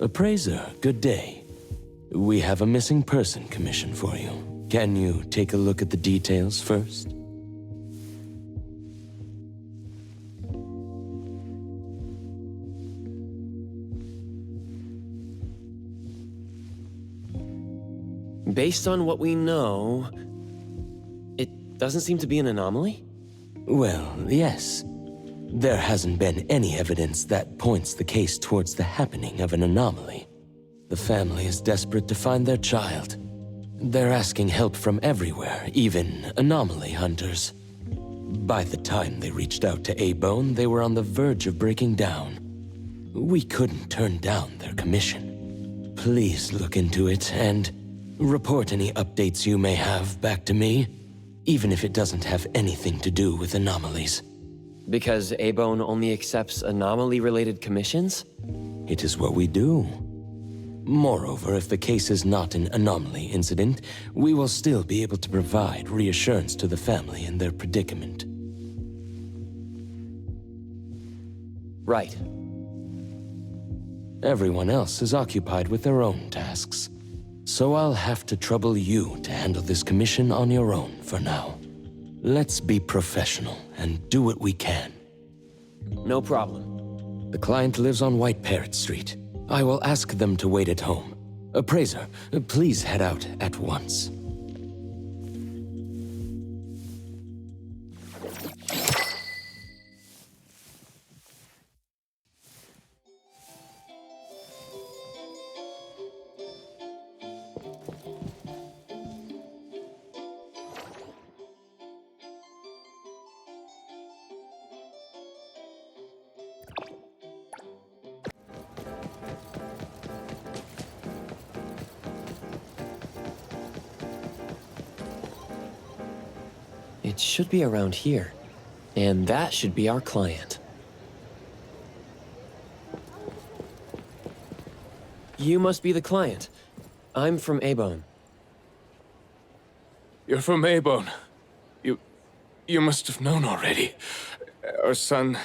Appraiser, good day. We have a missing person commission for you. Can you take a look at the details first? Based on what we know, it doesn't seem to be an anomaly? Well, yes. There hasn't been any evidence that points the case towards the happening of an anomaly. The family is desperate to find their child. They're asking help from everywhere, even anomaly hunters. By the time they reached out to A-Bone, they were on the verge of breaking down. We couldn't turn down their commission. Please look into it and report any updates you may have back to me, even if it doesn't have anything to do with anomalies. Because A-Bone only accepts anomaly-related commissions? It is what we do. Moreover, if the case is not an anomaly incident, we will still be able to provide reassurance to the family in their predicament. Right. Everyone else is occupied with their own tasks, so I'll have to trouble you to handle this commission on your own for now. Let's be professional and do what we can. No problem. The client lives on White Parrot Street. I will ask them to wait at home. Appraiser, please head out at once. It should be around here. And that should be our client. You must be the client. I'm from A-Bone. You're from A-Bone. You must have known already. Our son...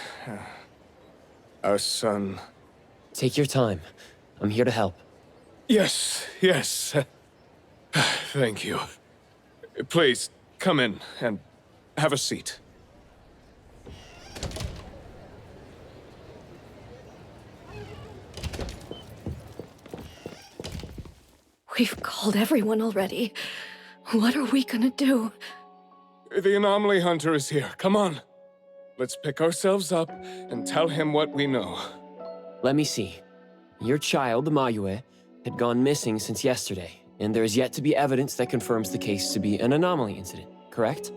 Take your time. I'm here to help. Yes. Thank you. Please, come in and have a seat. We've called everyone already. What are we gonna do? The anomaly hunter is here. Come on. Let's pick ourselves up and tell him what we know. Let me see. Your child, Mayue, had gone missing since yesterday, and there's yet to be evidence that confirms the case to be an anomaly incident, correct?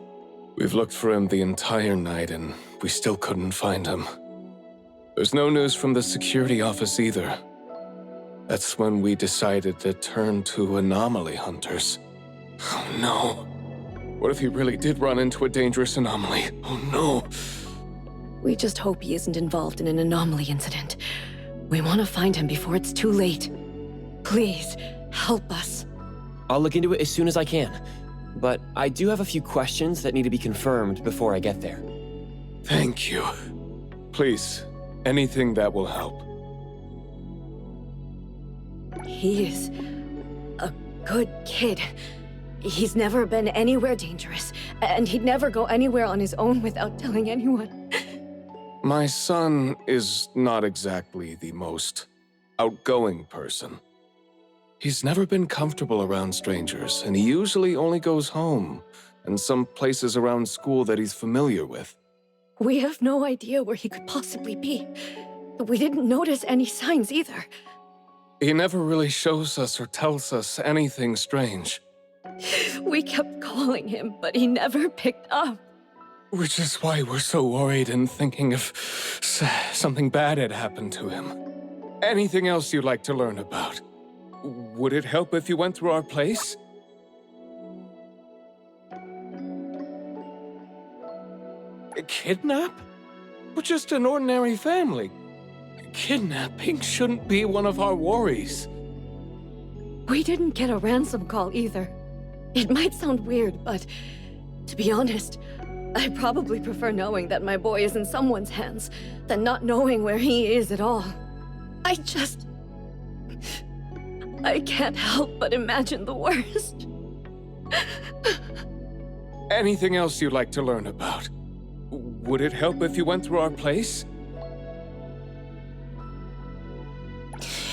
We've looked for him the entire night, and we still couldn't find him. There's no news from the security office either. That's when we decided to turn to anomaly hunters. Oh no. What if he really did run into a dangerous anomaly? Oh no. We just hope he isn't involved in an anomaly incident. We want to find him before it's too late. Please, help us. I'll look into it as soon as I can. But I do have a few questions that need to be confirmed before I get there. Thank you. Please, anything that will help. He is a good kid. He's never been anywhere dangerous, and he'd never go anywhere on his own without telling anyone. My son is not exactly the most outgoing person. He's never been comfortable around strangers, and he usually only goes home and some places around school that he's familiar with. We have no idea where he could possibly be. We didn't notice any signs either. He never really shows us or tells us anything strange. We kept calling him, but he never picked up. Which is why we're so worried and thinking if something bad had happened to him. Anything else you'd like to learn about? Would it help if you went through our place? A kidnap? We're just an ordinary family. Kidnapping shouldn't be one of our worries. We didn't get a ransom call either. It might sound weird, but to be honest, I probably prefer knowing that my boy is in someone's hands than not knowing where he is at all. I can't help but imagine the worst. Anything else you'd like to learn about? Would it help if you went through our place?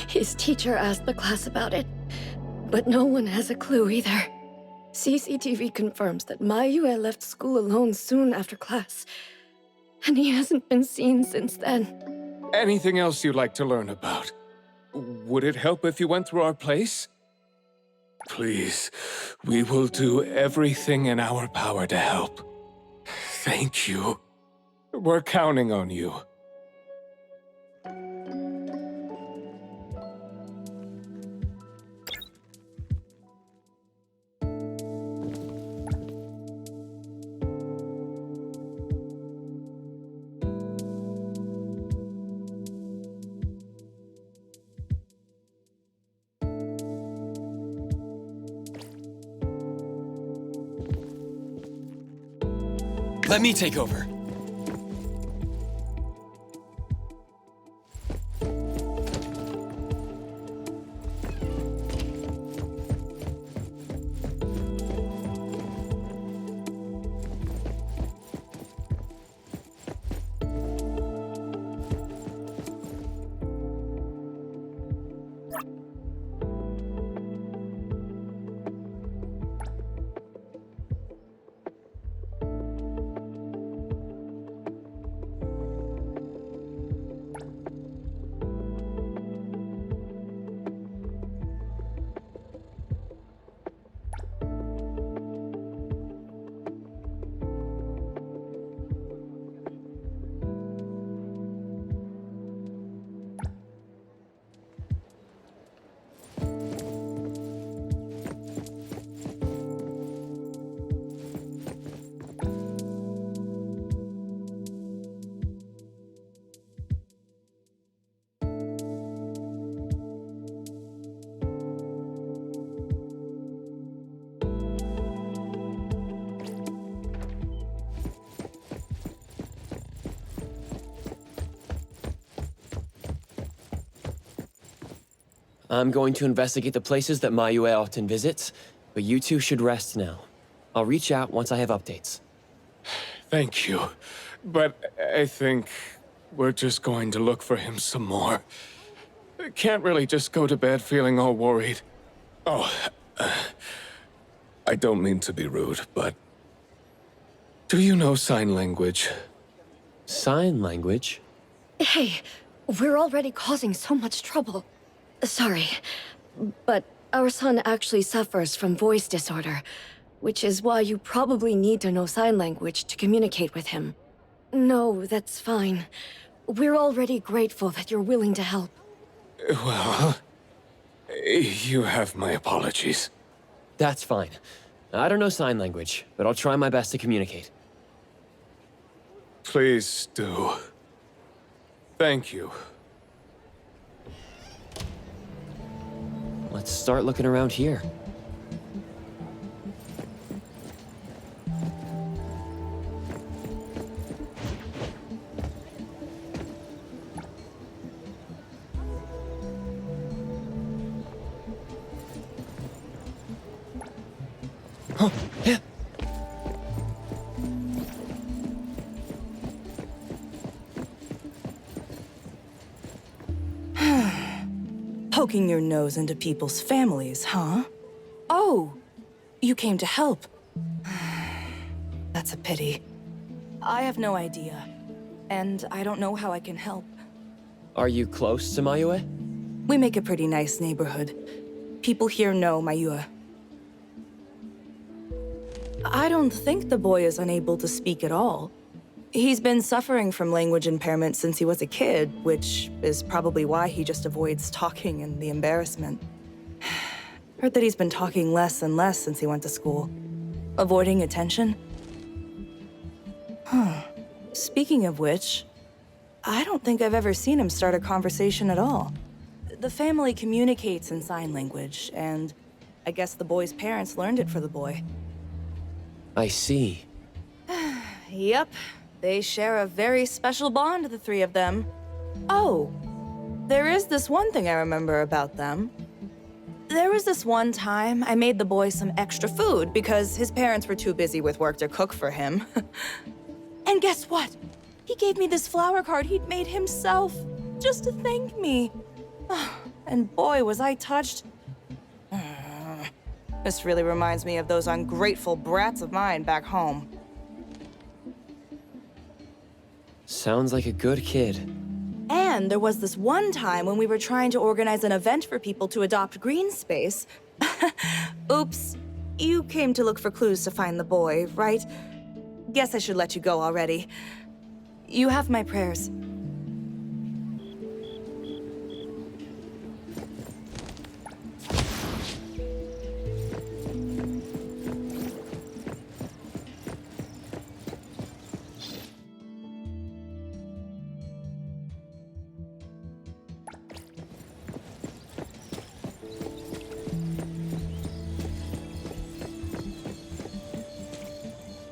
His teacher asked the class about it, but no one has a clue either. CCTV confirms that Mayue left school alone soon after class, and he hasn't been seen since then. Anything else you'd like to learn about? Would it help if you went through our place? Please, we will do everything in our power to help. Thank you. We're counting on you. Let me take over. I'm going to investigate the places that Mayue often visits, but you two should rest now. I'll reach out once I have updates. Thank you. But I think we're just going to look for him some more. Can't really just go to bed feeling all worried. Oh, I don't mean to be rude, but do you know sign language? Sign language? Hey, we're already causing so much trouble. Sorry, but our son actually suffers from voice disorder, which is why you probably need to know sign language to communicate with him. No, that's fine. We're already grateful that you're willing to help. Well, you have my apologies. That's fine. I don't know sign language, but I'll try my best to communicate. Please do. Thank you. Let's start looking around here. Oh, yeah. Poking your nose into people's families, huh? Oh, you came to help. That's a pity. I have no idea, and I don't know how I can help. Are you close to Mayue? We make a pretty nice neighborhood. People here know Mayue. I don't think the boy is unable to speak at all. He's been suffering from language impairment since he was a kid, which is probably why he just avoids talking and the embarrassment. Heard that he's been talking less and less since he went to school. Avoiding attention? Huh. Speaking of which, I don't think I've ever seen him start a conversation at all. The family communicates in sign language, and I guess the boy's parents learned it for the boy. I see. Yep. They share a very special bond, the three of them. Oh, There is this one thing I remember about them. There was this one time I made the boy some extra food because his parents were too busy with work to cook for him. And guess what? He gave me this flower card he'd made himself, just to thank me. And boy, was I touched. This really reminds me of those ungrateful brats of mine back home. Sounds like a good kid. And there was this one time when we were trying to organize an event for people to adopt green space. Oops, you came to look for clues to find the boy, right? Guess I should let you go already. You have my prayers.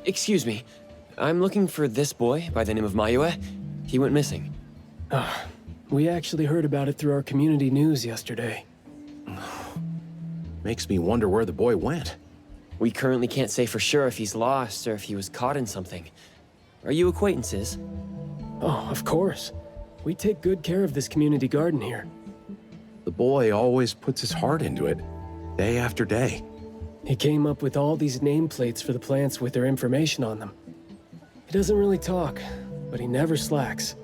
Excuse me. I'm looking for this boy by the name of Mayue. He went missing. We actually heard about it through our community news yesterday. Makes me wonder where the boy went. We currently can't say for sure if he's lost or if he was caught in something. Are you acquaintances? Oh, of course. We take good care of this community garden here. The boy always puts his heart into it, day after day. He came up with all these nameplates for the plants with their information on them. He doesn't really talk, but he never slacks.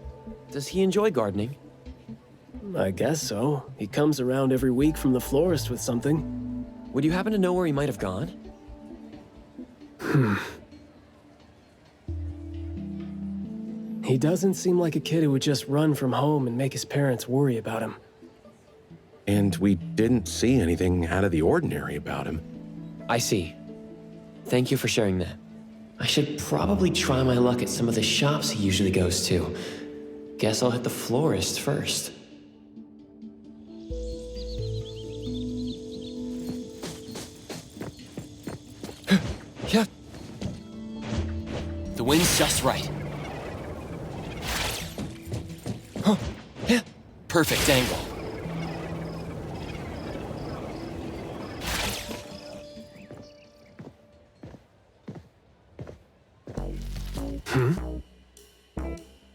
Does he enjoy gardening? I guess so. He comes around every week from the florist with something. Would you happen to know where he might have gone? He doesn't seem like a kid who would just run from home and make his parents worry about him. And we didn't see anything out of the ordinary about him. I see. Thank you for sharing that. I should probably try my luck at some of the shops he usually goes to. Guess I'll hit the florist first. Yeah. The wind's just right. Huh. Yeah. Perfect angle.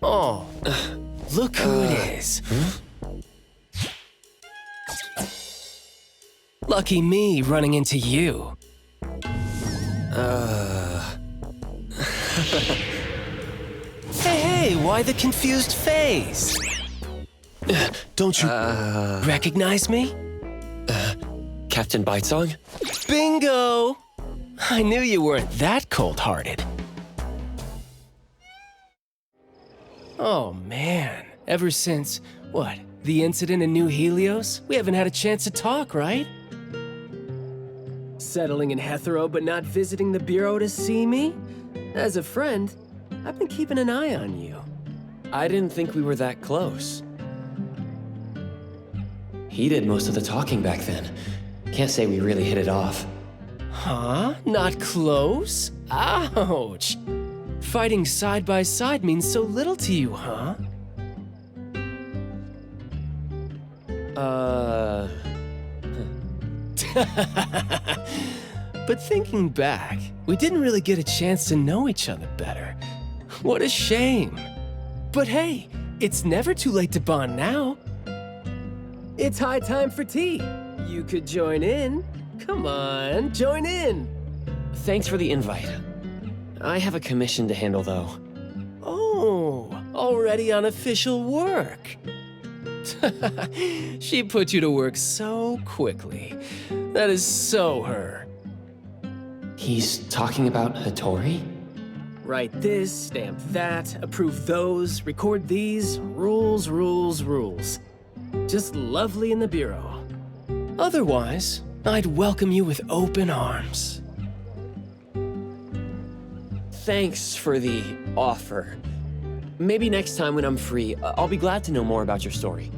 Oh, look who it is. Lucky me running into you. Hey, why the confused face? Don't you recognize me? Captain Baicang? Bingo! I knew you weren't that cold-hearted. Oh man, ever since, what, the incident in New Helios? We haven't had a chance to talk, right? Settling in Hetero but not visiting the Bureau to see me? As a friend, I've been keeping an eye on you. I didn't think we were that close. He did most of the talking back then. Can't say we really hit it off. Huh? Not close? Ouch! Fighting side by side means so little to you, huh? But thinking back, we didn't really get a chance to know each other better. What a shame. But hey, it's never too late to bond now. It's high time for tea. You could join in. Come on, join in. Thanks for the invite. I have a commission to handle, though. Oh, already on official work. She put you to work so quickly. That is so her. He's talking about Hattori? Write this, stamp that, approve those, record these, rules, rules, rules. Just lovely in the Bureau. Otherwise, I'd welcome you with open arms. Thanks for the offer. Maybe next time when I'm free, I'll be glad to know more about your story.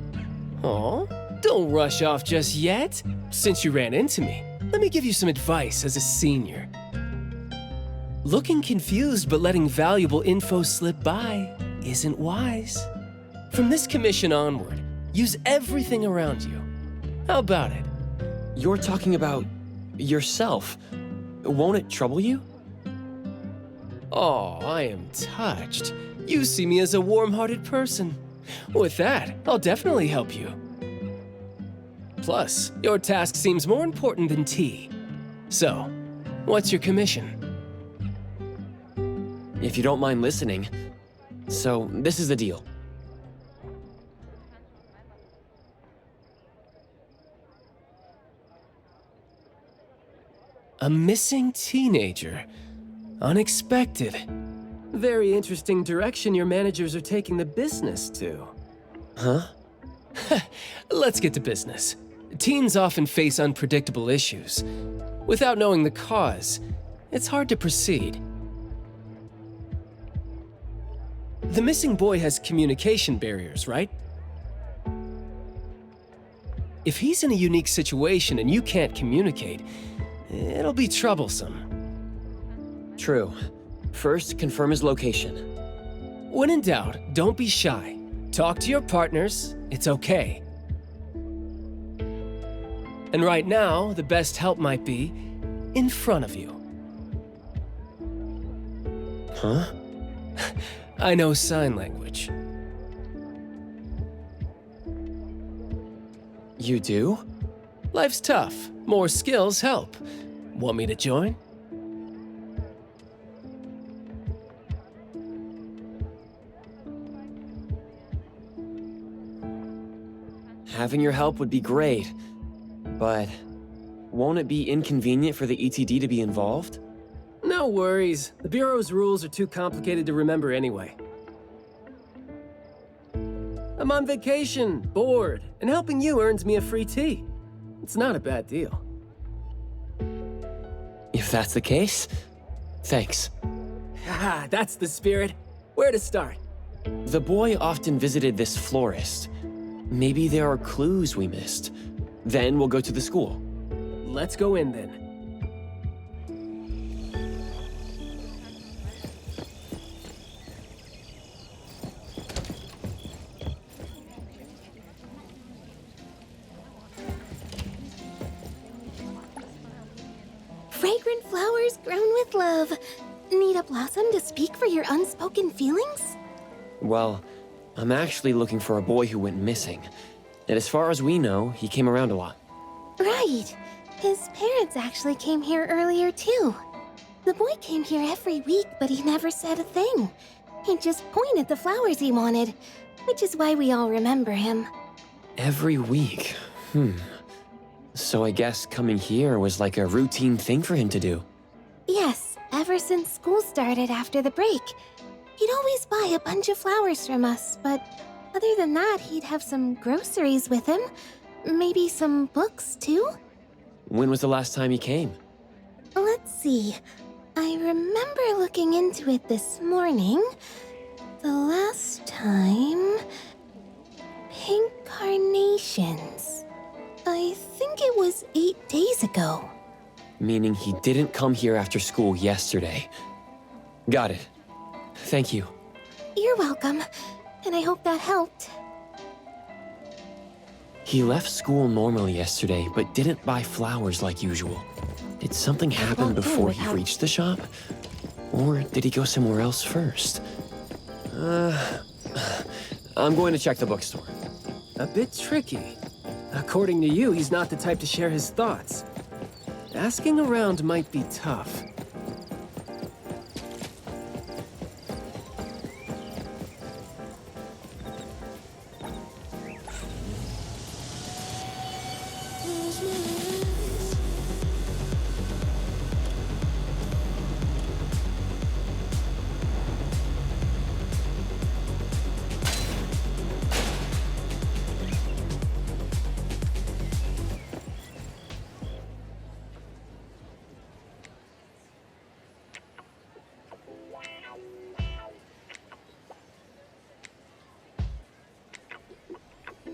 Aw, don't rush off just yet. Since you ran into me, let me give you some advice as a senior. Looking confused but letting valuable info slip by isn't wise. From this commission onward, Use everything around you. How about it? You're talking about yourself. Won't it trouble you? Oh, I am touched. You see me as a warm-hearted person. With that, I'll definitely help you. Plus, your task seems more important than tea. So, what's your commission? If you don't mind listening. So, this is the deal. A missing teenager. Unexpected. Very interesting direction your managers are taking the business to. Huh? Let's get to business. Teens often face unpredictable issues. Without knowing the cause, it's hard to proceed. The missing boy has communication barriers, right? If he's in a unique situation and you can't communicate, it'll be troublesome. True. First, confirm his location. When in doubt, don't be shy. Talk to your partners, it's okay. And right now, the best help might be in front of you. Huh? I know sign language. You do? Life's tough. More skills help. Want me to join? Having your help would be great, but won't it be inconvenient for the ETD to be involved? No worries. The Bureau's rules are too complicated to remember anyway. I'm on vacation, bored, and helping you earns me a free tea. It's not a bad deal. If that's the case, thanks. Haha, that's the spirit. Where to start? The boy often visited this florist. Maybe there are clues we missed. Then we'll go to the school. Let's go in then. Fragrant flowers grown with love. Need a blossom to speak for your unspoken feelings? Well, I'm actually looking for a boy who went missing. And as far as we know, he came around a lot. Right. His parents actually came here earlier, too. The boy came here every week, but he never said a thing. He just pointed the flowers he wanted, which is why we all remember him. Every week? So I guess coming here was like a routine thing for him to do. Yes, ever since school started after the break. He'd always buy a bunch of flowers from us, but other than that, he'd have some groceries with him. Maybe some books, too? When was the last time he came? Let's see. I remember looking into it this morning. The last time... Pink carnations. I think it was 8 days ago. Meaning he didn't come here after school yesterday. Got it. Thank you. You're welcome, and I hope that helped. He left school normally yesterday, but didn't buy flowers like usual. Did something happen before he reached the shop? Or did he go somewhere else first? I'm going to check the bookstore. A bit tricky. According to you, he's not the type to share his thoughts. Asking around might be tough.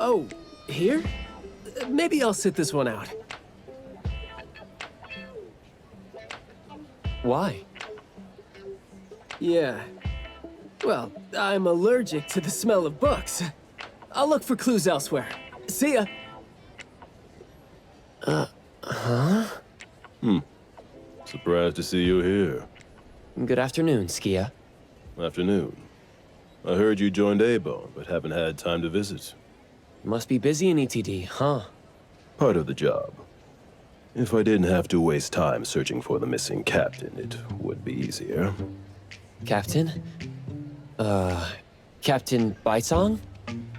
Oh, here? Maybe I'll sit this one out. Why? Yeah. Well, I'm allergic to the smell of books. I'll look for clues elsewhere. See ya. Surprised to see you here. Good afternoon, Skia. Afternoon. I heard you joined A-Bone, but haven't had time to visit. Must be busy in ETD, huh? Part of the job. If I didn't have to waste time searching for the missing captain, it would be easier. Captain? Captain Baicang?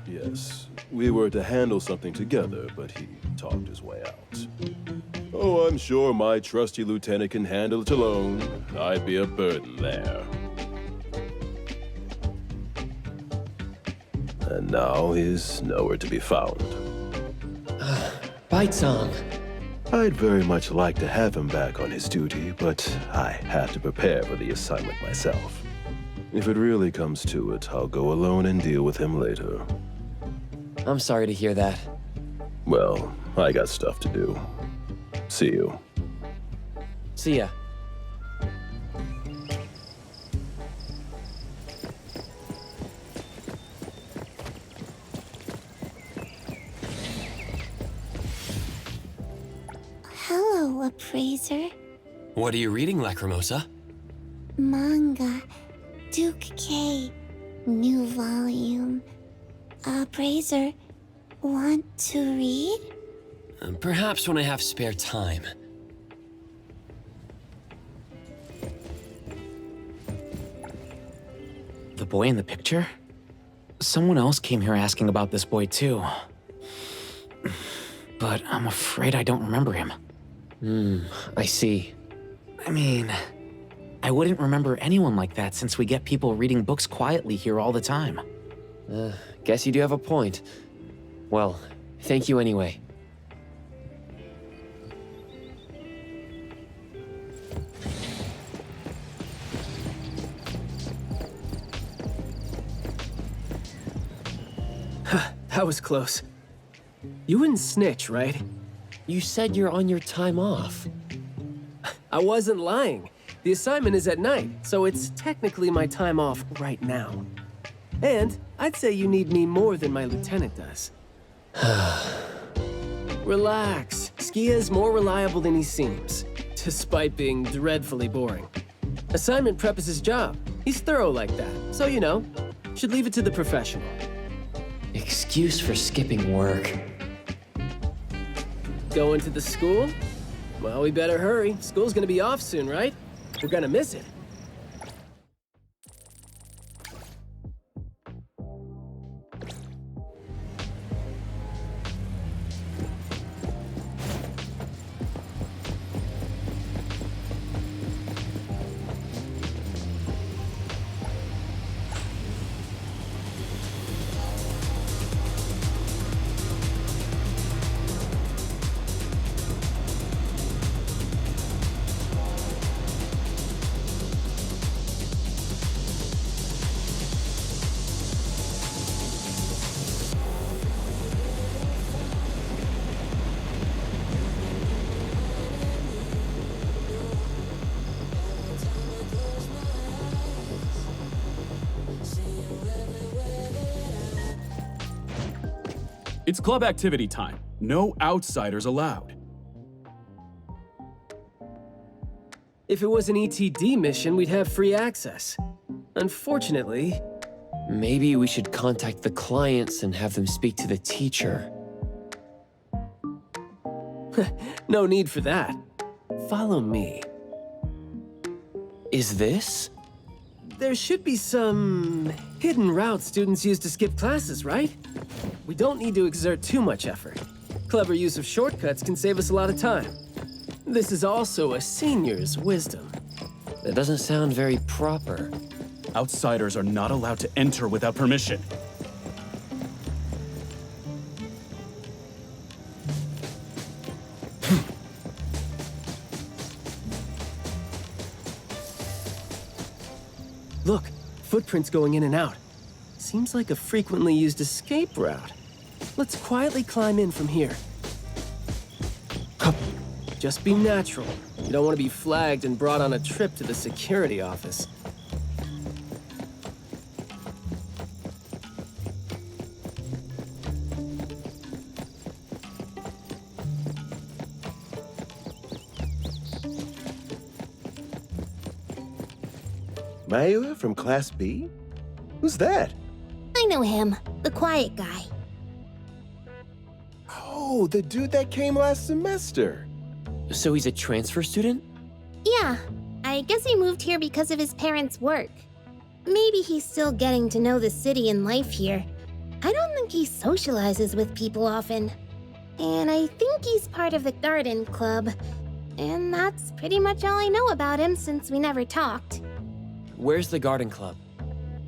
Yes, we were to handle something together, but he talked his way out. Oh, I'm sure my trusty lieutenant can handle it alone. I'd be a burden there. And now he's nowhere to be found. Baicang. I'd very much like to have him back on his duty, but I have to prepare for the assignment myself. If it really comes to it, I'll go alone and deal with him later. I'm sorry to hear that. Well, I got stuff to do. See you. See ya. Hello, appraiser. What are you reading, Lacrimosa? Manga. Duke K. New volume. Appraiser, want to read? Perhaps when I have spare time. The boy in the picture? Someone else came here asking about this boy too. But I'm afraid I don't remember him. I see. I mean, I wouldn't remember anyone like that since we get people reading books quietly here all the time. Guess you do have a point. Well, thank you anyway. That was close. You wouldn't snitch, right? You said you're on your time off. I wasn't lying. The assignment is at night, so it's technically my time off right now. And I'd say you need me more than my lieutenant does. Relax. Skia's more reliable than he seems, despite being dreadfully boring. Assignment prep is his job. He's thorough like that, so you know, should leave it to the professional. Excuse for skipping work. Going to the school? Well, we better hurry. School's gonna be off soon, right? We're gonna miss it. It's club activity time. No outsiders allowed. If it was an ETD mission, we'd have free access. Unfortunately... Maybe we should contact the clients and have them speak to the teacher. No need for that. Follow me. Is this? There should be some hidden routes students use to skip classes, right? We don't need to exert too much effort. Clever use of shortcuts can save us a lot of time. This is also a senior's wisdom. That doesn't sound very proper. Outsiders are not allowed to enter without permission. Look, footprints going in and out. Seems like a frequently used escape route. Let's quietly climb in from here. Just be natural. You don't want to be flagged and brought on a trip to the security office. Mayua from Class B? Who's that? I know him, the quiet guy. Oh, the dude that came last semester. So he's a transfer student? Yeah, I guess he moved here because of his parents' work. Maybe he's still getting to know the city and life here. I don't think he socializes with people often. And I think he's part of the garden club. And that's pretty much all I know about him since we never talked. Where's the garden club?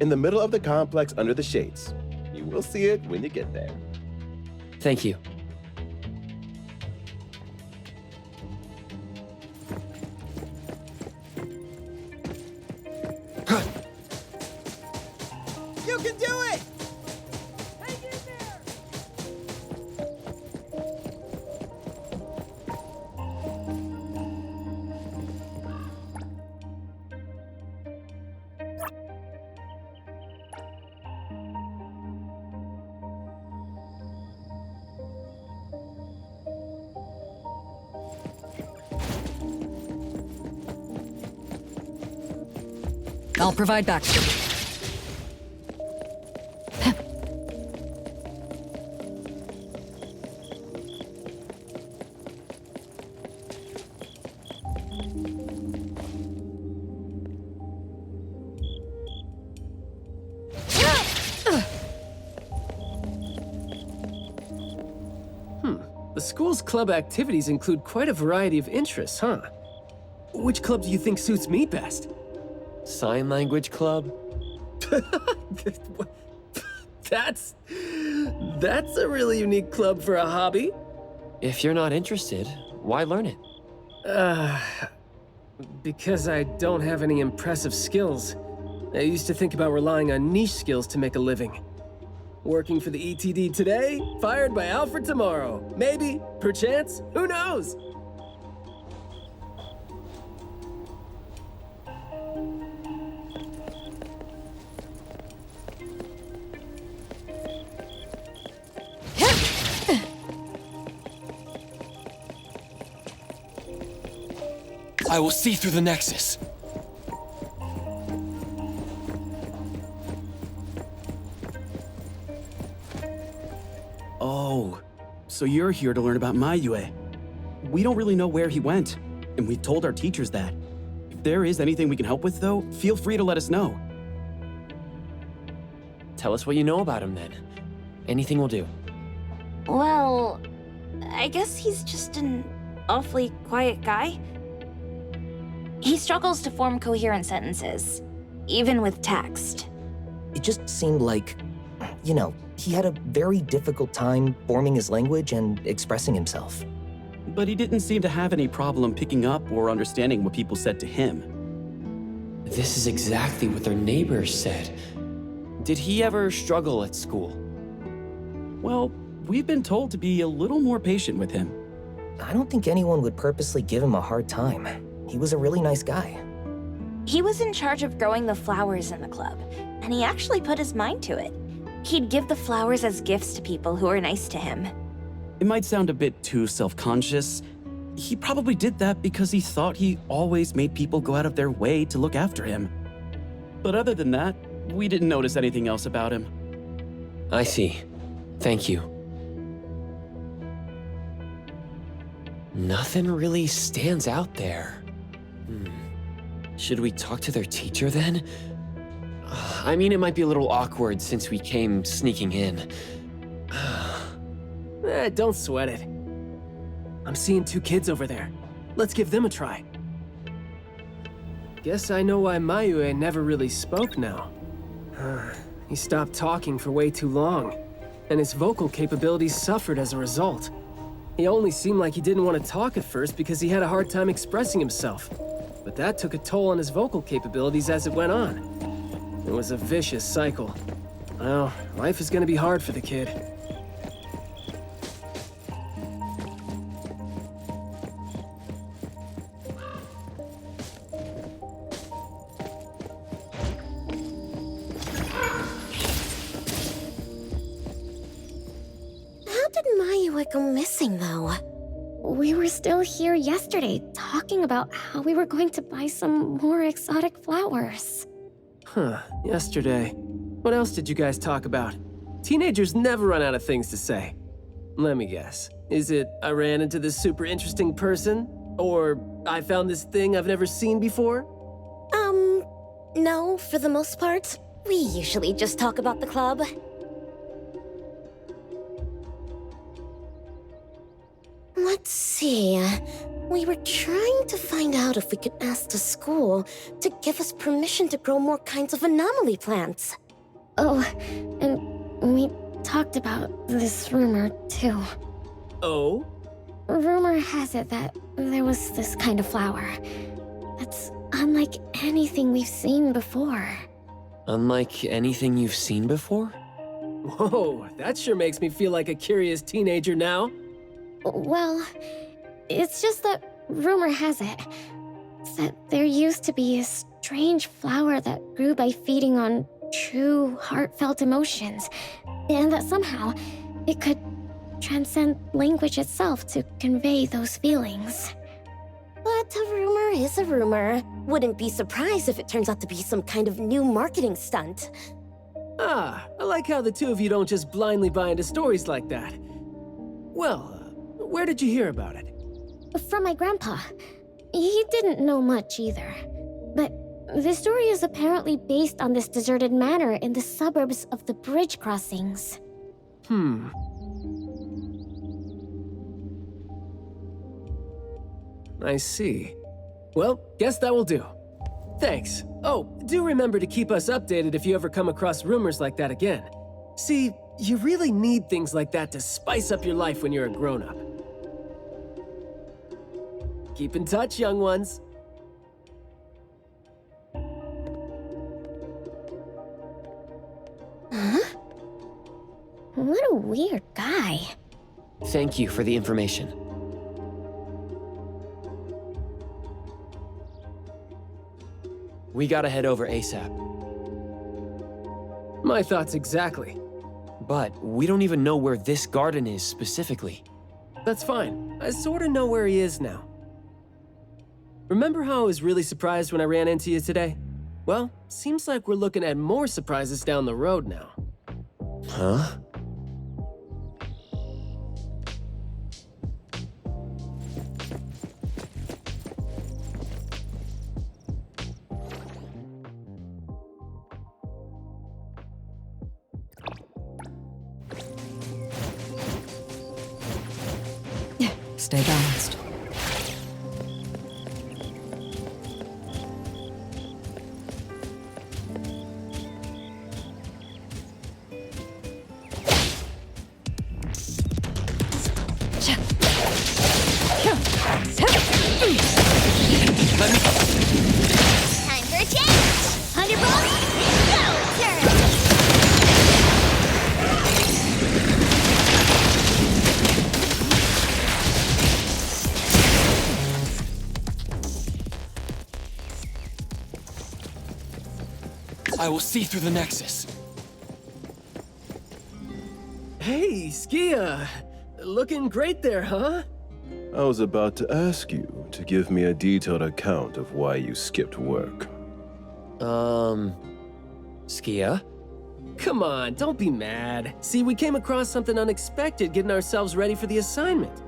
In the middle of the complex under the shades. You will see it when you get there. Thank you. You can do it! I'll provide backup. The school's club activities include quite a variety of interests, huh? Which club do you think suits me best? Sign language club? That's a really unique club for a hobby. If you're not interested, why learn it? Because I don't have any impressive skills. I used to think about relying on niche skills to make a living. Working for the ETD today, fired by Alfred tomorrow. Maybe, perchance, who knows? I will see through the Nexus. Oh, so you're here to learn about Mayue. We don't really know where he went, and we've told our teachers that. If there is anything we can help with, though, feel free to let us know. Tell us what you know about him, then. Anything will do. Well, I guess he's just an awfully quiet guy. He struggles to form coherent sentences, even with text. It just seemed like, he had a very difficult time forming his language and expressing himself. But he didn't seem to have any problem picking up or understanding what people said to him. This is exactly what their neighbors said. Did he ever struggle at school? Well, we've been told to be a little more patient with him. I don't think anyone would purposely give him a hard time. He was a really nice guy. He was in charge of growing the flowers in the club, and he actually put his mind to it. He'd give the flowers as gifts to people who were nice to him. It might sound a bit too self-conscious. He probably did that because he thought he always made people go out of their way to look after him. But other than that, we didn't notice anything else about him. I see. Thank you. Nothing really stands out there. Should we talk to their teacher then? I mean, it might be a little awkward since we came sneaking in. Don't sweat it. I'm seeing 2 kids over there. Let's give them a try. Guess I know why Mayue never really spoke now. He stopped talking for way too long, and his vocal capabilities suffered as a result. He only seemed like he didn't want to talk at first because he had a hard time expressing himself. But that took a toll on his vocal capabilities as it went on. It was a vicious cycle. Well, life is gonna be hard for the kid. How did Mayue go missing, though? We were still here yesterday, talking about how we were going to buy some more exotic flowers. Huh, yesterday. What else did you guys talk about? Teenagers never run out of things to say. Let me guess. Is it I ran into this super interesting person? Or I found this thing I've never seen before? No, for the most part. We usually just talk about the club. Let's see. We were trying to find out if we could ask the school to give us permission to grow more kinds of anomaly plants. Oh, and we talked about this rumor, too. Oh? Rumor has it that there was this kind of flower that's unlike anything we've seen before. Unlike anything you've seen before? Whoa, that sure makes me feel like a curious teenager now. Well, it's just that rumor has it that there used to be a strange flower that grew by feeding on true, heartfelt emotions, and that somehow it could transcend language itself to convey those feelings. But a rumor is a rumor. Wouldn't be surprised if it turns out to be some kind of new marketing stunt. Ah, I like how the two of you don't just blindly buy into stories like that. Well, where did you hear about it? From my grandpa. He didn't know much either. But the story is apparently based on this deserted manor in the suburbs of the bridge crossings. I see. Well, guess that will do. Thanks. Oh, do remember to keep us updated if you ever come across rumors like that again. See, you really need things like that to spice up your life when you're a grown-up. Keep in touch, young ones. Huh? What a weird guy. Thank you for the information. We gotta head over ASAP. My thoughts exactly. But we don't even know where this garden is specifically. That's fine. I sorta know where he is now. Remember how I was really surprised when I ran into you today? Well, seems like we're looking at more surprises down the road now. Huh? Stay balanced. Time for a change! Thunderbolt, go! Turn! I will see through the Nexus. Hey, Skia. Looking great there, huh? I was about to ask you to give me a detailed account of why you skipped work. Skia? Come on, don't be mad. See, we came across something unexpected getting ourselves ready for the assignment.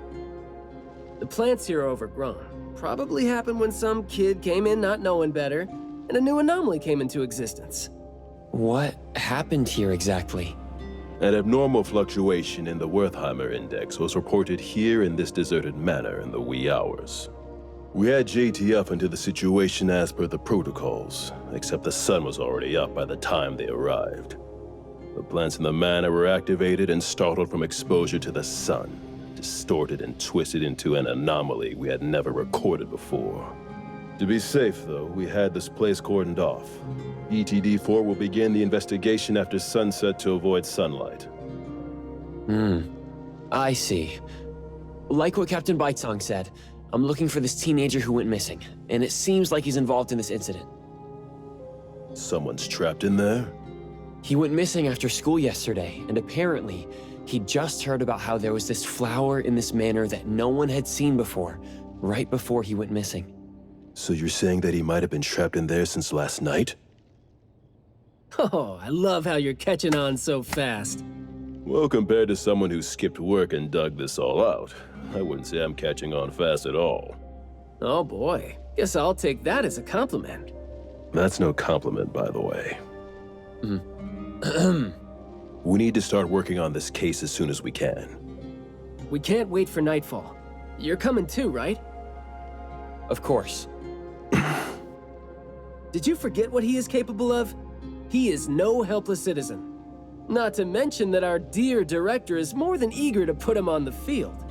The plants here are overgrown. Probably happened when some kid came in not knowing better, and a new anomaly came into existence. What happened here exactly? An abnormal fluctuation in the Wertheimer index was reported here in this deserted manor in the wee hours. We had JTF into the situation as per the protocols, except the sun was already up by the time they arrived. The plants in the manor were activated and startled from exposure to the sun, distorted and twisted into an anomaly we had never recorded before. To be safe, though, we had this place cordoned off. ETD-4 will begin the investigation after sunset to avoid sunlight. I see. Like what Captain Baicang said, I'm looking for this teenager who went missing, and it seems like he's involved in this incident. Someone's trapped in there? He went missing after school yesterday, and apparently, he just heard about how there was this flower in this manor that no one had seen before, right before he went missing. So you're saying that he might have been trapped in there since last night? Oh, I love how you're catching on so fast. Well, compared to someone who skipped work and dug this all out, I wouldn't say I'm catching on fast at all. Oh boy, guess I'll take that as a compliment. That's no compliment, by the way. Mm. We need to start working on this case as soon as we can. We can't wait for nightfall. You're coming too, right? Of course. Did you forget what he is capable of? He is no helpless citizen. Not to mention that our dear director is more than eager to put him on the field.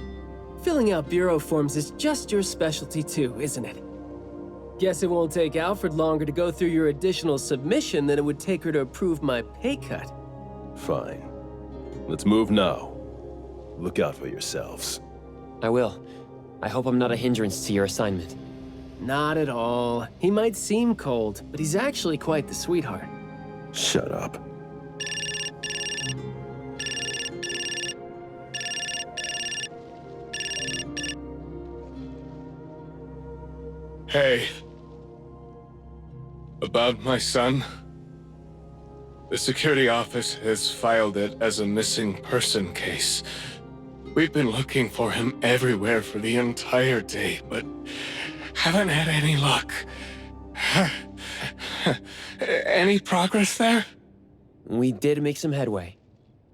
Filling out bureau forms is just your specialty too, isn't it? Guess it won't take Alfred longer to go through your additional submission than it would take her to approve my pay cut. Fine. Let's move now. Look out for yourselves. I will. I hope I'm not a hindrance to your assignment. Not at all. He might seem cold, but he's actually quite the sweetheart. Shut up. Hey. About my son? The security office has filed it as a missing person case. We've been looking for him everywhere for the entire day, but haven't had any luck. Any progress there? We did make some headway.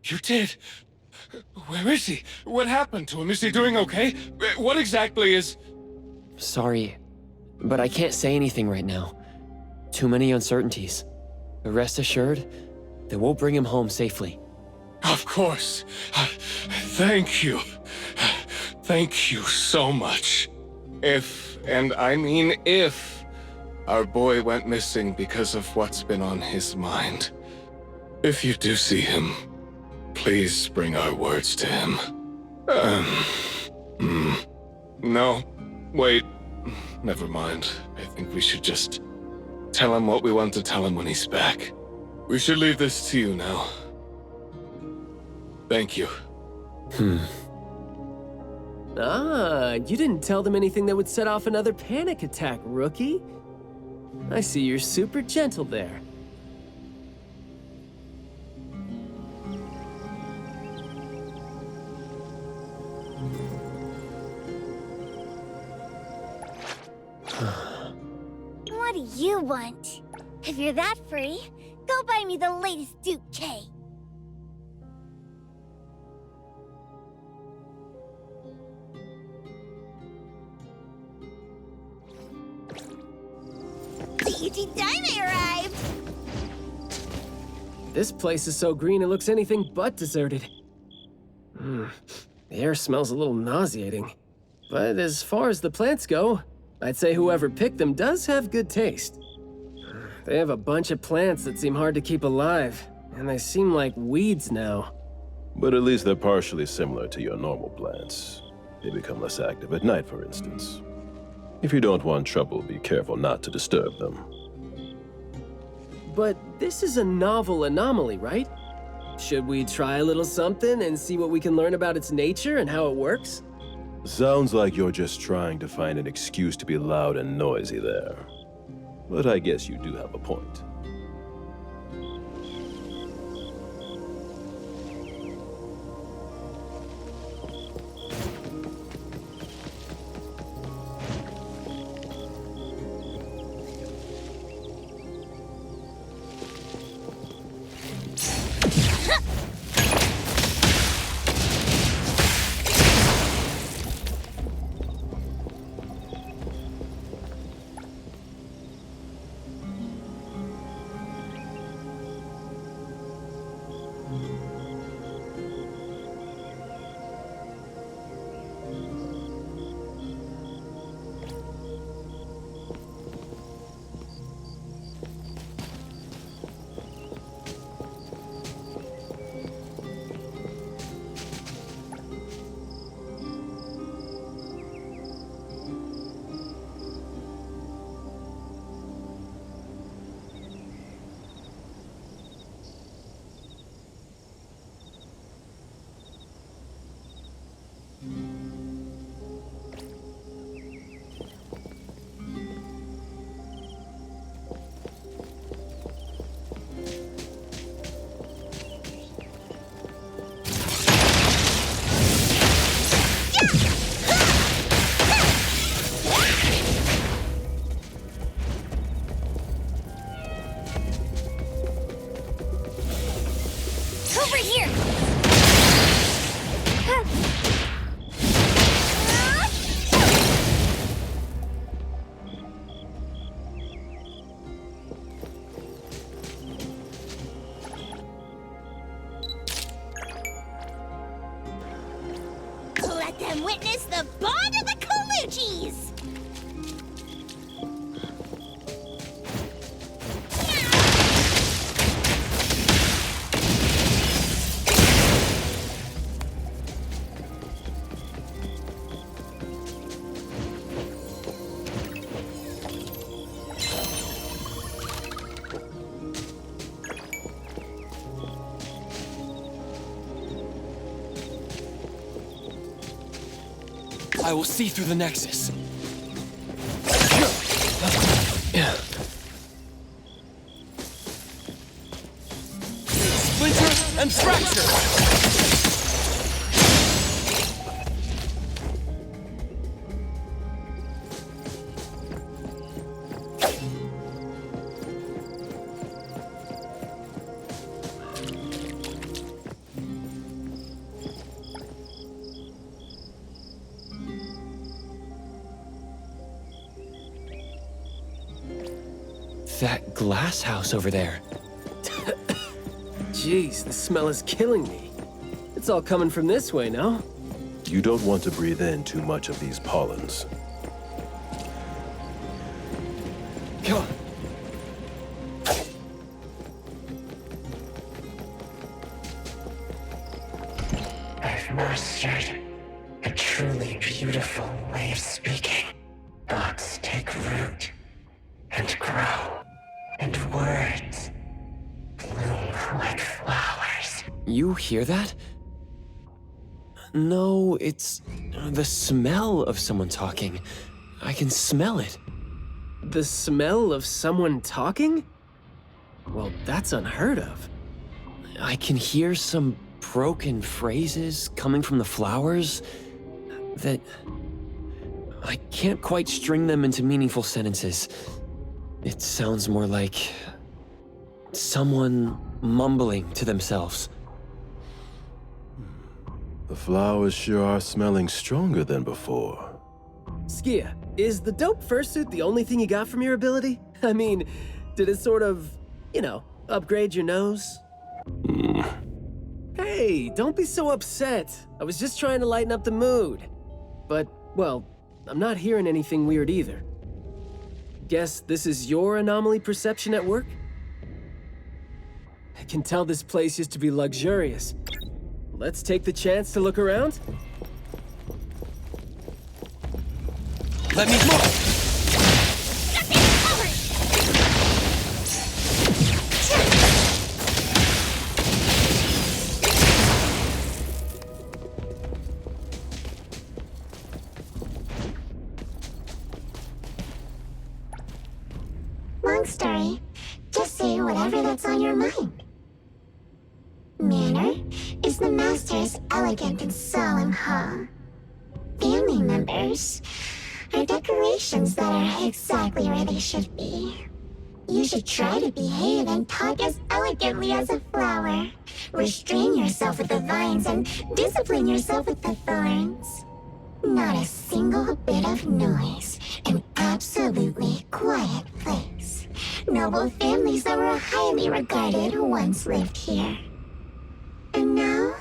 You did? Where is he? What happened to him? Is he doing okay? What exactly is... Sorry, but I can't say anything right now. Too many uncertainties. But rest assured that we'll bring him home safely. Of course. Thank you. Thank you so much. If, and I mean if, our boy went missing because of what's been on his mind. If you do see him, please bring our words to him. No, wait. Never mind. I think we should just tell him what we want to tell him when he's back. We should leave this to you now. Thank you. Ah, you didn't tell them anything that would set off another panic attack, rookie. I see you're super gentle there. What do you want? If you're that free, go buy me the latest Duke K. Beauty Dime arrived! This place is so green it looks anything but deserted. The air smells a little nauseating. But as far as the plants go, I'd say whoever picked them does have good taste. They have a bunch of plants that seem hard to keep alive, and they seem like weeds now. But at least they're partially similar to your normal plants. They become less active at night, for instance. If you don't want trouble, be careful not to disturb them. But this is a novel anomaly, right? Should we try a little something and see what we can learn about its nature and how it works? Sounds like you're just trying to find an excuse to be loud and noisy there. But I guess you do have a point. Let them witness the bond of the Colucci's! I will see through the Nexus. Splinter and fracture! That glass house over there. Jeez, the smell is killing me. It's all coming from this way, no? You don't want to breathe in too much of these pollens. Come on. I've mastered a truly beautiful way of speaking. Thoughts take root and grow, and words bloom like flowers. You hear that? No, it's the smell of someone talking. I can smell it. The smell of someone talking? Well, that's unheard of. I can hear some broken phrases coming from the flowers that I can't quite string them into meaningful sentences. It sounds more like someone mumbling to themselves. The flowers sure are smelling stronger than before. Skia, is the dope fursuit the only thing you got from your ability? I mean, did it sort of, upgrade your nose? Hey, don't be so upset. I was just trying to lighten up the mood. But, well, I'm not hearing anything weird either. Guess this is your anomaly perception at work? I can tell this place used to be luxurious. Let's take the chance to look around. Let me move! Long story. Just say whatever that's on your mind. Manor is the Master's elegant and solemn hall. Family members are decorations that are exactly where they should be. You should try to behave and talk as elegantly as a flower. Restrain yourself with the vines and discipline yourself with the thorns. Not a single bit of noise. An absolutely quiet place. Noble families that were highly regarded once lived here. And now,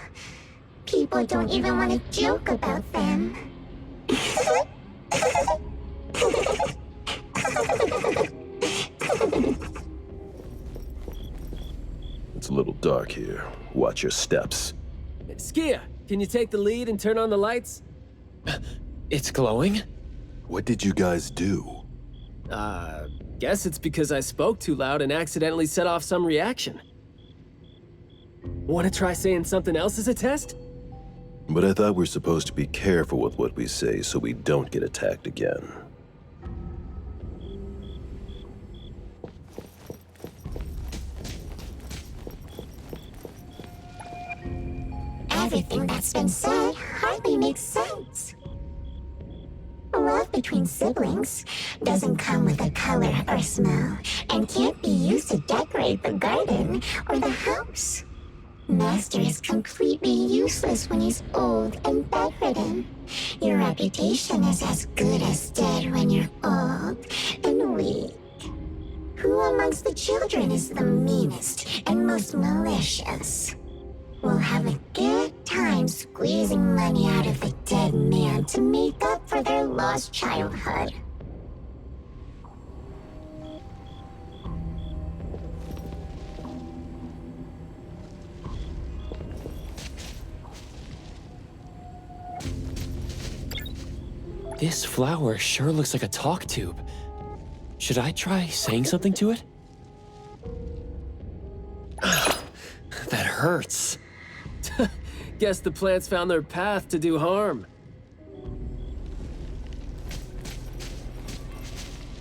people don't even want to joke about them. It's a little dark here. Watch your steps. Skia, can you take the lead and turn on the lights? It's glowing? What did you guys do? Guess it's because I spoke too loud and accidentally set off some reaction. Want to try saying something else as a test? But I thought we're supposed to be careful with what we say so we don't get attacked again. Everything that's been said hardly makes sense. Love between siblings doesn't come with a color or smell and can't be used to decorate the garden or the house. Master is completely useless when he's old and bedridden. Your reputation is as good as dead when you're old and weak. Who amongst the children is the meanest and most malicious? We'll have a good time squeezing money out of the dead to make up for their lost childhood. This flower sure looks like a talk tube. Should I try saying something to it? That hurts. Guess the plants found their path to do harm.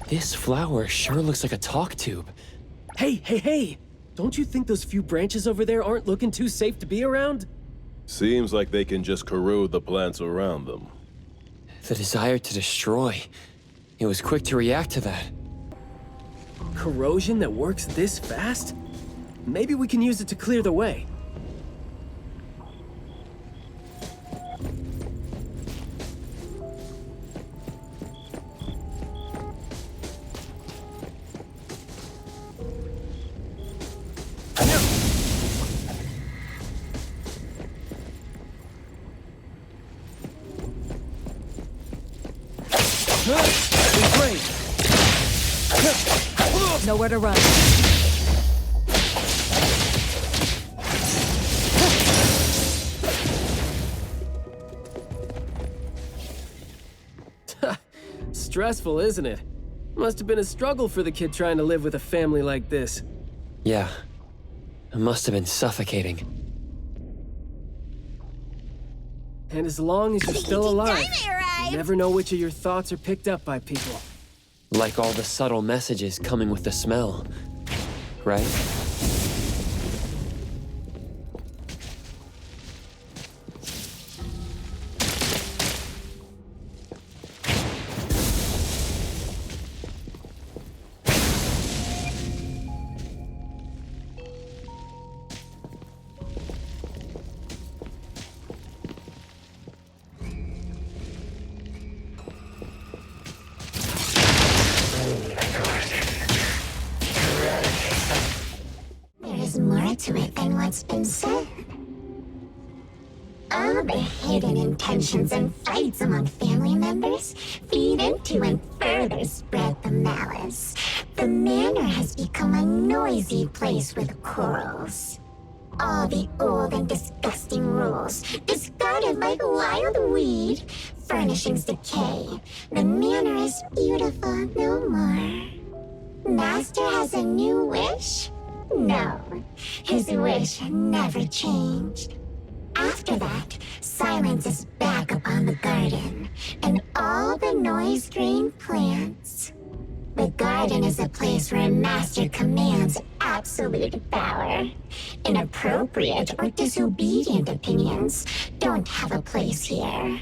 This flower sure looks like a talk tube. Hey! Don't you think those few branches over there aren't looking too safe to be around? Seems like they can just corrode the plants around them. The desire to destroy. It was quick to react to that. Corrosion that works this fast? Maybe we can use it to clear the way. Nowhere to run. Stressful, isn't it? Must have been a struggle for the kid trying to live with a family like this. Yeah. It must have been suffocating. And as long as you're still alive, you never know which of your thoughts are picked up by people. Like all the subtle messages coming with the smell. Right? There's more to it than what's been said. All the hidden intentions and fights among family members feed into and further spread the malice. The manor has become a noisy place with quarrels. All the old and disgusting rules, discarded like wild weed. Furnishings decay. The manor is beautiful no more. Master has a new wish? No, his wish never changed. After that, silence is back upon the garden, and all the noise-drained plants. The garden is a place where Master commands absolute power. Inappropriate or disobedient opinions don't have a place here.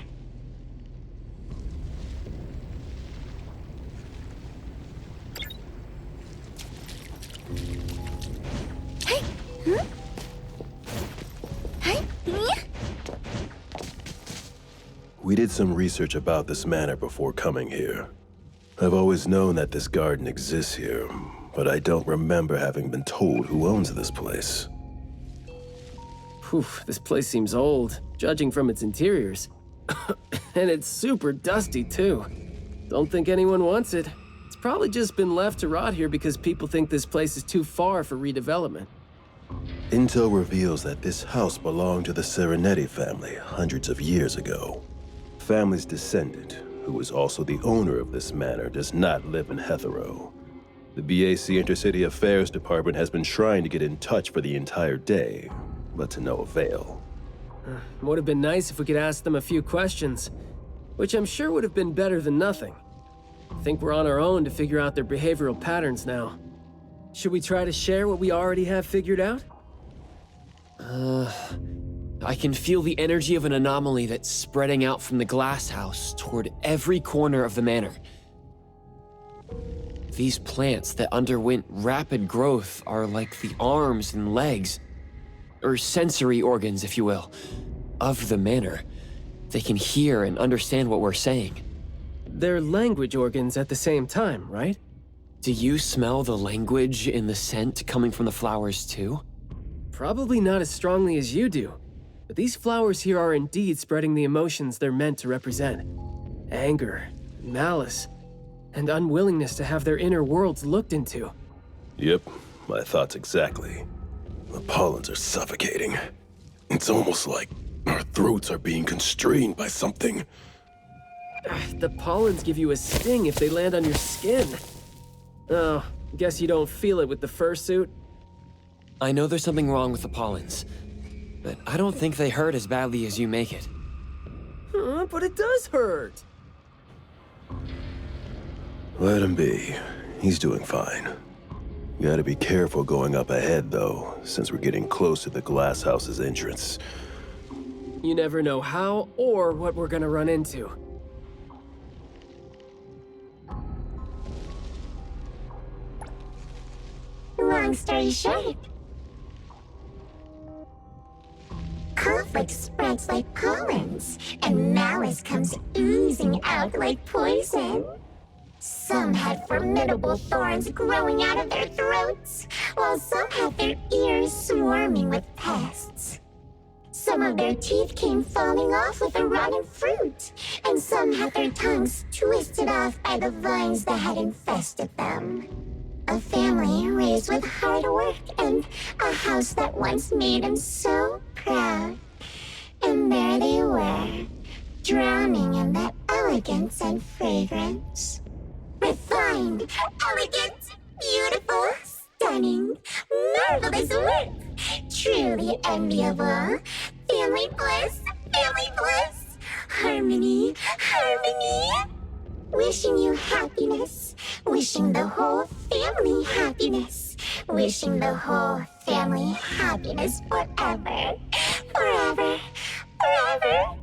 We did some research about this manor before coming here. I've always known that this garden exists here, but I don't remember having been told who owns this place. Whew, this place seems old, judging from its interiors. And it's super dusty, too. Don't think anyone wants it. It's probably just been left to rot here because people think this place is too far for redevelopment. Intel reveals that this house belonged to the Serenetti family hundreds of years ago. The family's descendant, who was also the owner of this manor, does not live in Hetero. The BAC Intercity Affairs Department has been trying to get in touch for the entire day, but to no avail. Would have been nice if we could ask them a few questions, which I'm sure would have been better than nothing. I think we're on our own to figure out their behavioral patterns now. Should we try to share what we already have figured out? I can feel the energy of an anomaly that's spreading out from the glass house toward every corner of the manor. These plants that underwent rapid growth are like the arms and legs, or sensory organs, if you will, of the manor. They can hear and understand what we're saying. They're language organs at the same time, right? Do you smell the language in the scent coming from the flowers too? Probably not as strongly as you do. But these flowers here are indeed spreading the emotions they're meant to represent. Anger, malice, and unwillingness to have their inner worlds looked into. Yep, my thoughts exactly. The pollens are suffocating. It's almost like our throats are being constrained by something. The pollens give you a sting if they land on your skin. Oh, guess you don't feel it with the fursuit? I know there's something wrong with the pollens, but I don't think they hurt as badly as you make it. But it does hurt. Let him be. He's doing fine. Gotta be careful going up ahead, though, since we're getting close to the glass house's entrance. You never know how or what we're gonna run into. Long story short, conflict spreads like pollens, and malice comes oozing out like poison. Some had formidable thorns growing out of their throats, while some had their ears swarming with pests. Some of their teeth came falling off with the rotten fruit, and some had their tongues twisted off by the vines that had infested them. A family raised with hard work and a house that once made them so proud. And there they were, drowning in that elegance and fragrance. Refined, elegant, beautiful, stunning, marvelous work. Truly enviable. Family bliss, harmony, harmony. Wishing you happiness, wishing the whole family happiness, wishing the whole family happiness forever, forever, forever.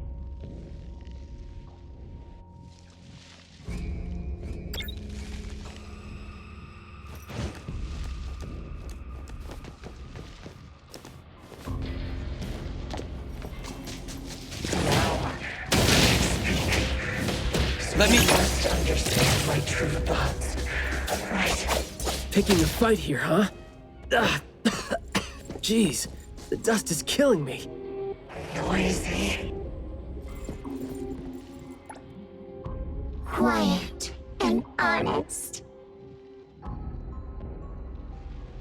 Let me understand my true thoughts, right? Picking a fight here, huh? Jeez, the dust is killing me. Noisy. Quiet and honest.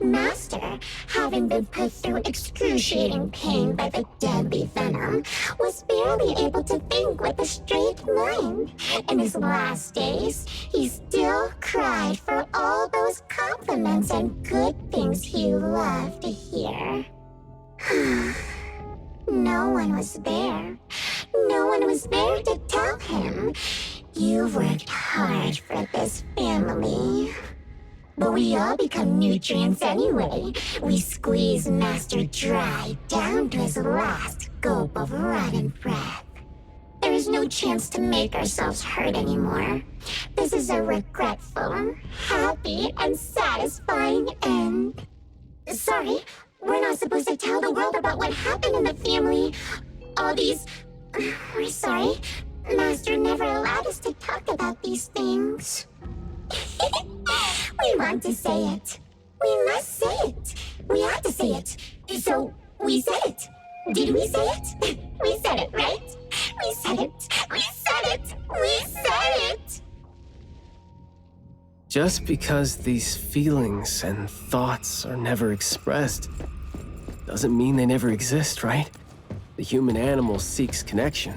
Master, having been put through excruciating pain by the deadly venom, was barely able to think with a straight mind. In his last days, he still cried for all those compliments and good things he loved to hear. No one was there. No one was there to tell him, "You've worked hard for this family." But we all become nutrients anyway. We squeeze Master dry down to his last gulp of rotten breath. There is no chance to make ourselves hurt anymore. This is a regretful, happy, and satisfying end. Sorry, we're not supposed to tell the world about what happened in the family. All these... We're sorry. Master never allowed us to talk about these things. We want to say it. We must say it. We have to say it. So, we said it. Did we say it? We said it, right? We said it. We said it. We said it. Just because these feelings and thoughts are never expressed doesn't mean they never exist, right? The human animal seeks connection.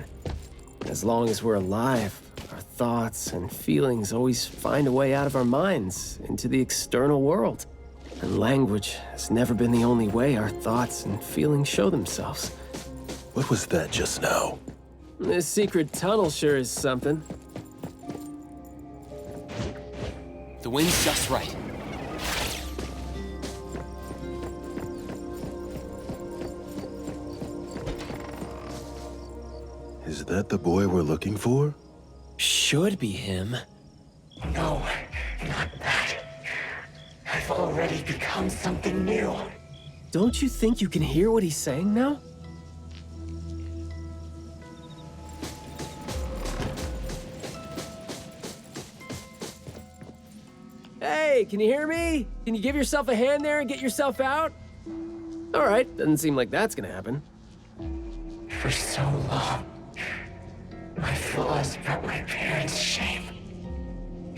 As long as we're alive, our thoughts and feelings always find a way out of our minds into the external world. And language has never been the only way our thoughts and feelings show themselves. What was that just now? This secret tunnel sure is something. The wind's just right. Is that the boy we're looking for? Should be him. No, not that. I've already become something new. Don't you think you can hear what he's saying now? Hey, can you hear me? Can you give yourself a hand there and get yourself out? All right, doesn't seem like that's gonna happen. For so long, my flaws brought my parents shame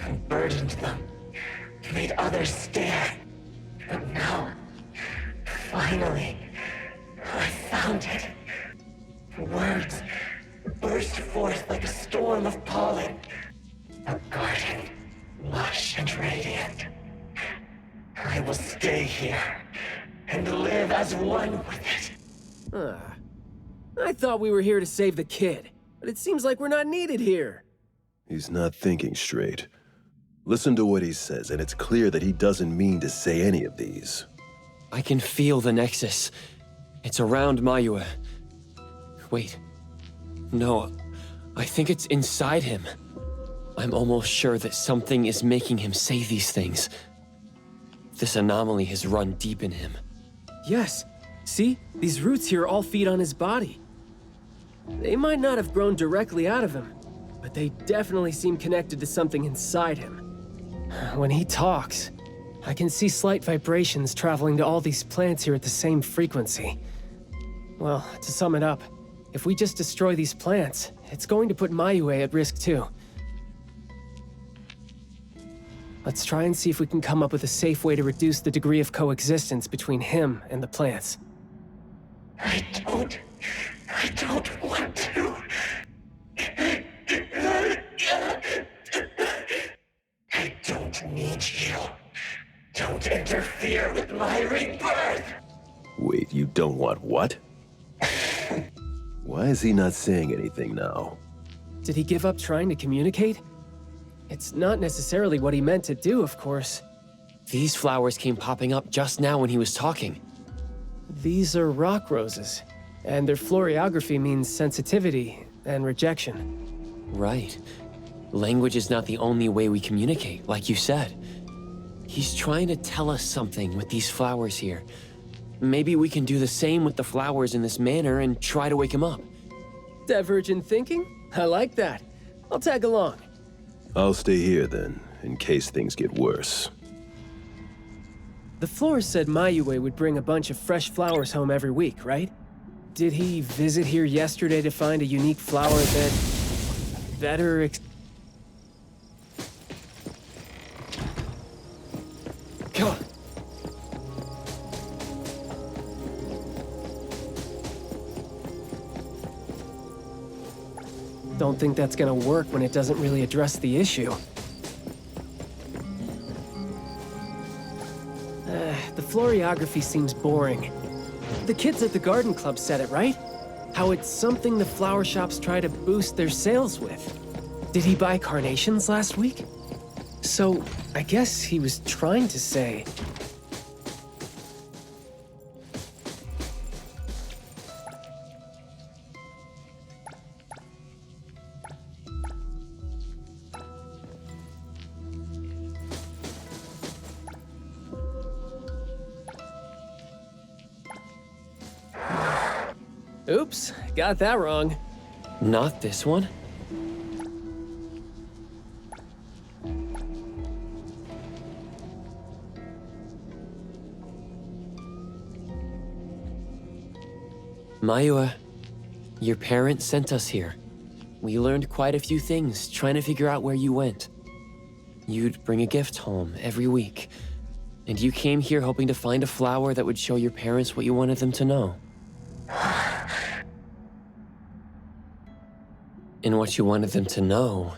and burdened them, made others stare. But now, finally, I found it. Words burst forth like a storm of pollen. A garden, lush and radiant. I will stay here and live as one with it. I thought we were here to save the kid, but it seems like we're not needed here. He's not thinking straight. Listen to what he says, and it's clear that he doesn't mean to say any of these. I can feel the Nexus. It's around Mayue. Wait. No, I think it's inside him. I'm almost sure that something is making him say these things. This anomaly has run deep in him. Yes. See? These roots here all feed on his body. They might not have grown directly out of him, but they definitely seem connected to something inside him. When he talks, I can see slight vibrations traveling to all these plants here at the same frequency. Well, to sum it up, if we just destroy these plants, it's going to put Mayue at risk too. Let's try and see if we can come up with a safe way to reduce the degree of coexistence between him and the plants. I don't want to. I don't need you. Don't interfere with my rebirth. Wait, you don't want what? Why is he not saying anything now? Did he give up trying to communicate? It's not necessarily what he meant to do, of course. These flowers came popping up just now when he was talking. These are rock roses, and their floriography means sensitivity and rejection. Right. Language is not the only way we communicate, like you said. He's trying to tell us something with these flowers here. Maybe we can do the same with the flowers in this manor and try to wake him up. Divergent thinking? I like that. I'll tag along. I'll stay here then, in case things get worse. The florist said Mayue would bring a bunch of fresh flowers home every week, right? Did he visit here yesterday to find a unique flower that... better Come on. Don't think that's gonna work when it doesn't really address the issue. The floriography seems boring. The kids at the garden club said it, right? How it's something the flower shops try to boost their sales with. Did he buy carnations last week? So, I guess he was trying to say... Oops, got that wrong. Not this one? Mayue, your parents sent us here. We learned quite a few things trying to figure out where you went. You'd bring a gift home every week, and you came here hoping to find a flower that would show your parents what you wanted them to know. And what you wanted them to know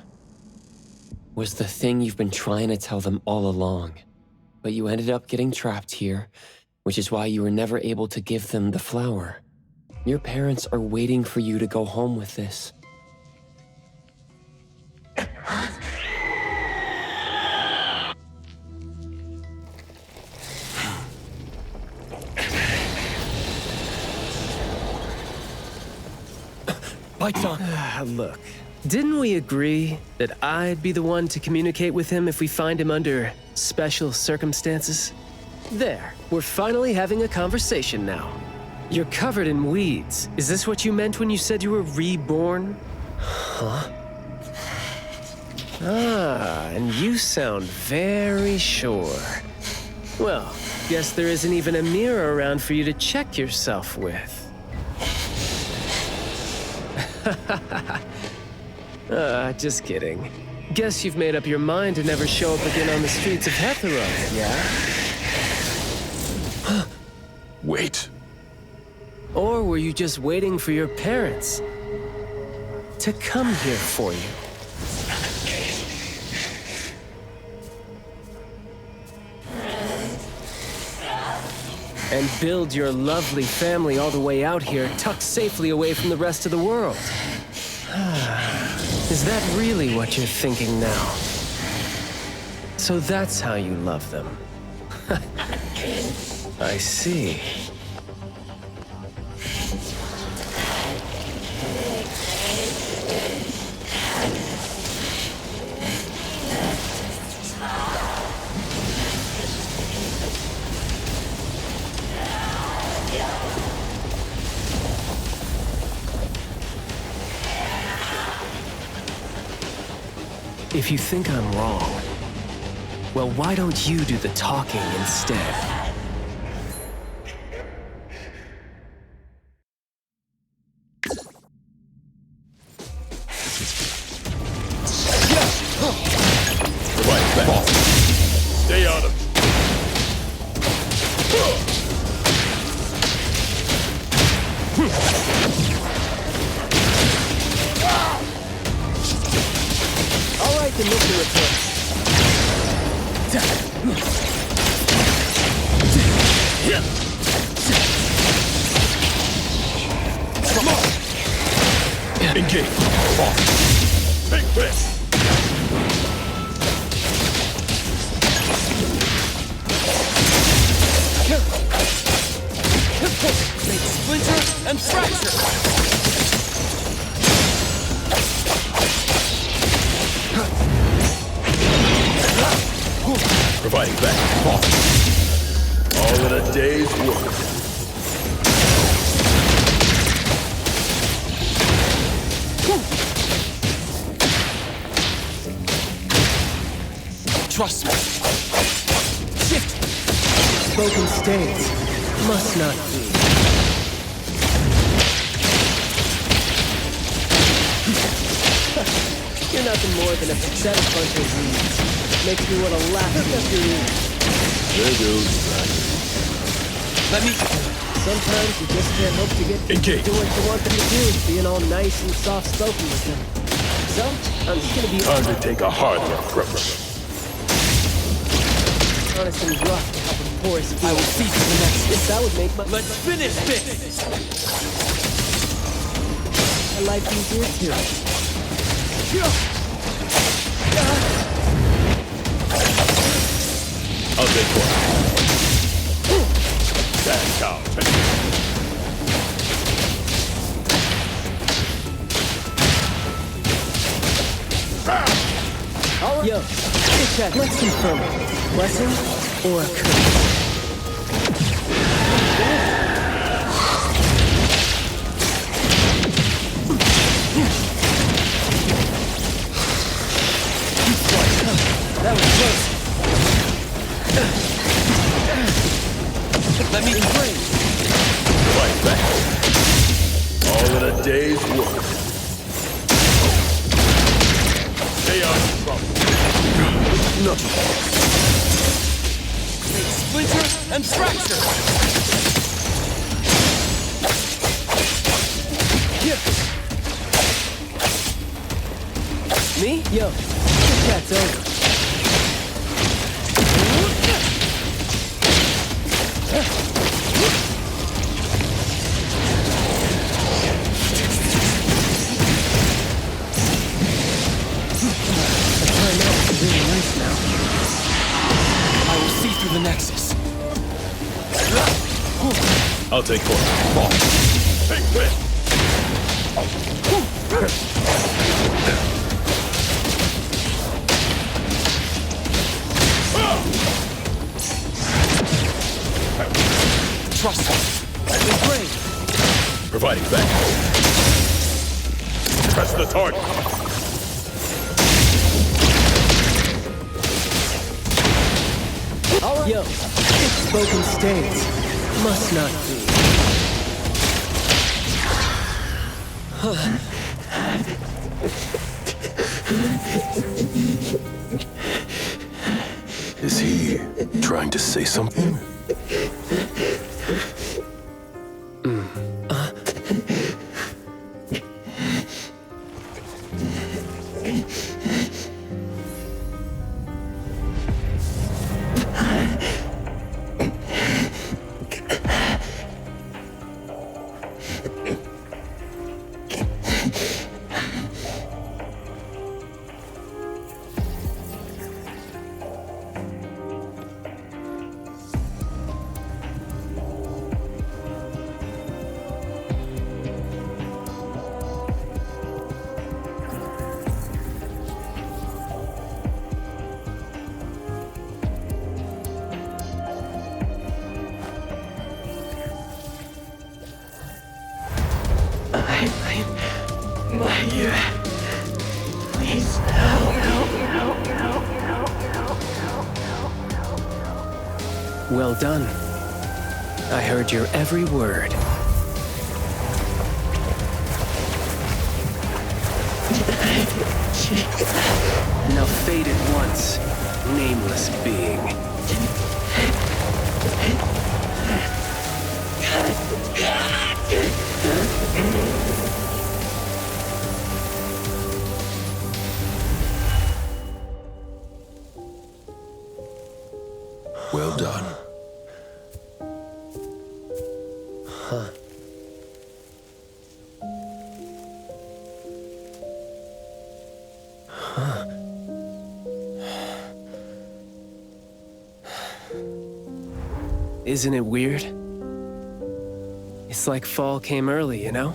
was the thing you've been trying to tell them all along. But you ended up getting trapped here, which is why you were never able to give them the flower. Your parents are waiting for you to go home with this. Baicang. Look, didn't we agree that I'd be the one to communicate with him if we find him under special circumstances? There, we're finally having a conversation now. You're covered in weeds. Is this what you meant when you said you were reborn? Huh? Ah, and you sound very sure. Well, guess there isn't even a mirror around for you to check yourself with. Just kidding. Guess you've made up your mind to never show up again on the streets of Hetheron, yeah? Wait. Or were you just waiting for your parents to come here for you? And build your lovely family all the way out here, tucked safely away from the rest of the world. Is that really what you're thinking now? So that's how you love them. I see. If you think I'm wrong, well, why don't you do the talking instead? Stay on him. All right, the mission report. Come on. Engage. Take this. Make splinter and fracture! Providing back. All in a day's work. Trust me. Shift! Spoken states must not be. You're nothing more than a pathetic bunch of weeds. Makes me want to laugh at your ears. There goes. Let me... Sometimes you just can't hope to get people to do what you want them to do, being all nice and soft-spoken with them. So, I'm just gonna be... Time to take a hard look, preferably. Honest and rough to help with poorest people. I will see to the next. If that would make my... Let's finish this! My life easier too. I'll take one. Stand down. All right. Yo, check. Let's confirm it. Blessing or a curse? That was close. Let me embrace. Fight back. All in a day's work. Stay out of trouble. Nothing. Make splinter and fracture. Me? Yo, this cat's over. Really nice now. I will see through the Nexus. I'll take one. Take this. Trust me. Be brave. Providing back. Press the target. All right. Yo, spoken states must not be. Is he trying to say something? Please, Well done. I heard your every word. Now fade at once, nameless being. Well done. Huh. Huh. Isn't it weird? It's like fall came early, you know?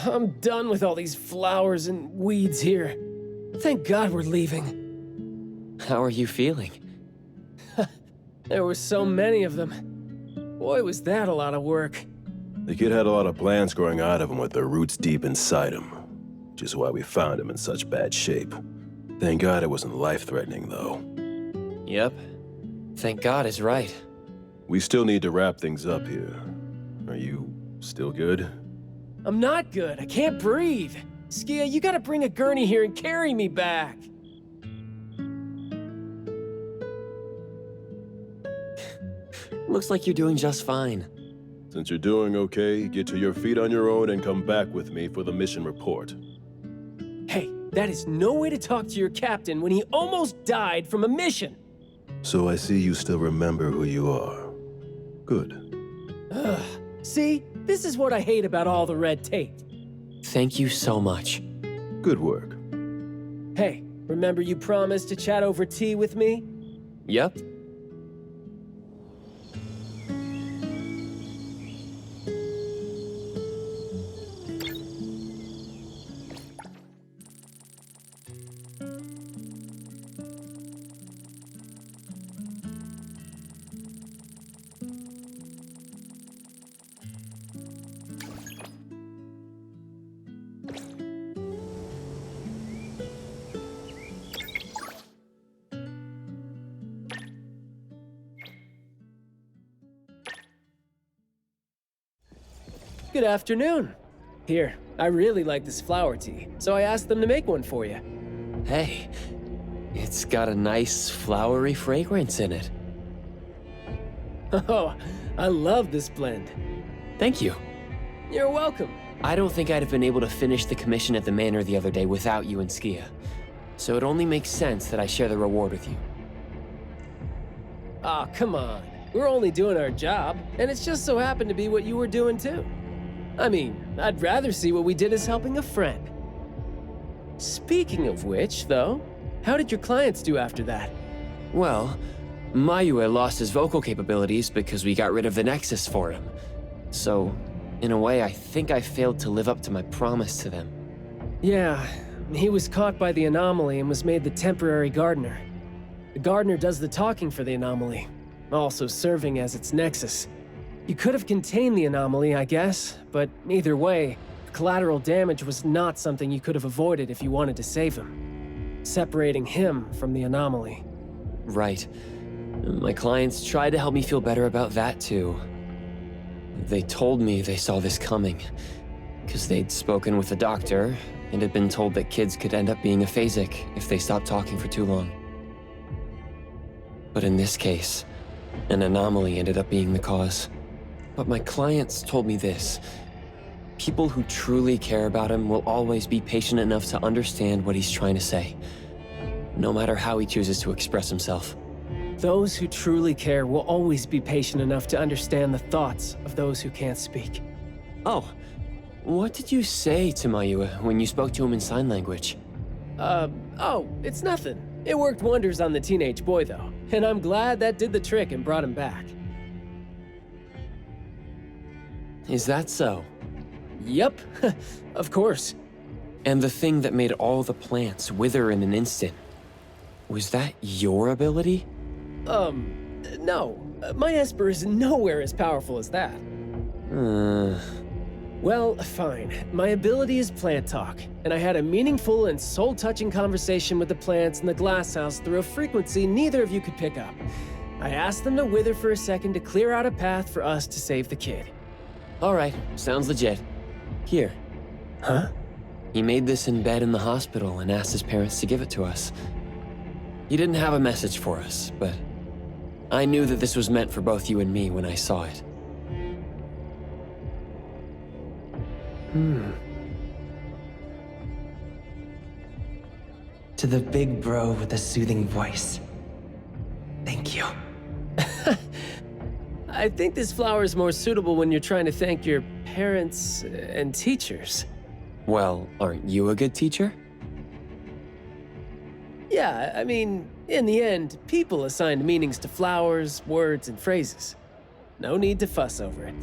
I'm done with all these flowers and weeds here. Thank God we're leaving. How are you feeling? There were so many of them. Boy, was that a lot of work. The kid had a lot of plants growing out of him with their roots deep inside him, which is why we found him in such bad shape. Thank God it wasn't life-threatening, though. Yep. Thank God is right. We still need to wrap things up here. Are you still good? I'm not good. I can't breathe. Skia, you gotta bring a gurney here and carry me back. Looks like you're doing just fine. Since you're doing okay, get to your feet on your own and come back with me for the mission report. Hey, that is no way to talk to your captain when he almost died from a mission. So I see you still remember who you are. Good. Ugh. See? This is what I hate about all the red tape. Thank you so much. Good work. Hey, remember you promised to chat over tea with me? Yep. Good afternoon. Here, I really like this flower tea, so I asked them to make one for you. Hey, it's got a nice flowery fragrance in it. Oh, I love this blend. Thank you. You're welcome. I don't think I'd have been able to finish the commission at the Manor the other day without you and Skia. So it only makes sense that I share the reward with you. Aw, come on. We're only doing our job, and it's just so happened to be what you were doing too. I mean, I'd rather see what we did as helping a friend. Speaking of which, though, how did your clients do after that? Well, Mayue lost his vocal capabilities because we got rid of the Nexus for him. So, in a way, I think I failed to live up to my promise to them. Yeah, he was caught by the anomaly and was made the temporary gardener. The gardener does the talking for the anomaly, also serving as its Nexus. You could have contained the anomaly, I guess, but either way, collateral damage was not something you could have avoided if you wanted to save him. Separating him from the anomaly. Right. My clients tried to help me feel better about that too. They told me they saw this coming, because they'd spoken with a doctor and had been told that kids could end up being aphasic if they stopped talking for too long. But in this case, an anomaly ended up being the cause. But my clients told me this: people who truly care about him will always be patient enough to understand what he's trying to say, no matter how he chooses to express himself. Those who truly care will always be patient enough to understand the thoughts of those who can't speak. Oh, what did you say to Mayua when you spoke to him in sign language? Oh, it's nothing. It worked wonders on the teenage boy, though, and I'm glad that did the trick and brought him back. Is that so? Yep, of course. And the thing that made all the plants wither in an instant, was that your ability? No. My Esper is nowhere as powerful as that. Well, fine. My ability is plant talk, and I had a meaningful and soul-touching conversation with the plants in the glass house through a frequency neither of you could pick up. I asked them to wither for a second to clear out a path for us to save the kid. All right, sounds legit. Here. Huh? He made this in bed in the hospital and asked his parents to give it to us. He didn't have a message for us, but I knew that this was meant for both you and me when I saw it. To the big bro with a soothing voice. Thank you. I think this flower is more suitable when you're trying to thank your parents and teachers. Well, aren't you a good teacher? Yeah, I mean, in the end, people assigned meanings to flowers, words, and phrases. No need to fuss over it.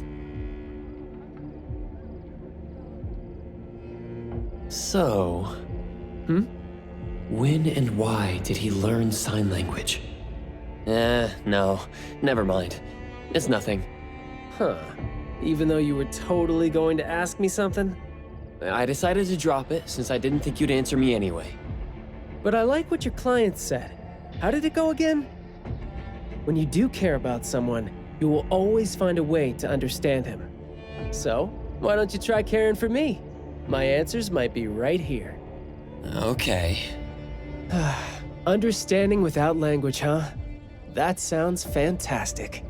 So... When and why did he learn sign language? No. Never mind. It's nothing. Huh. Even though you were totally going to ask me something? I decided to drop it since I didn't think you'd answer me anyway. But I like what your client said. How did it go again? When you do care about someone, you will always find a way to understand him. So, why don't you try caring for me? My answers might be right here. Okay. Understanding without language, huh? That sounds fantastic.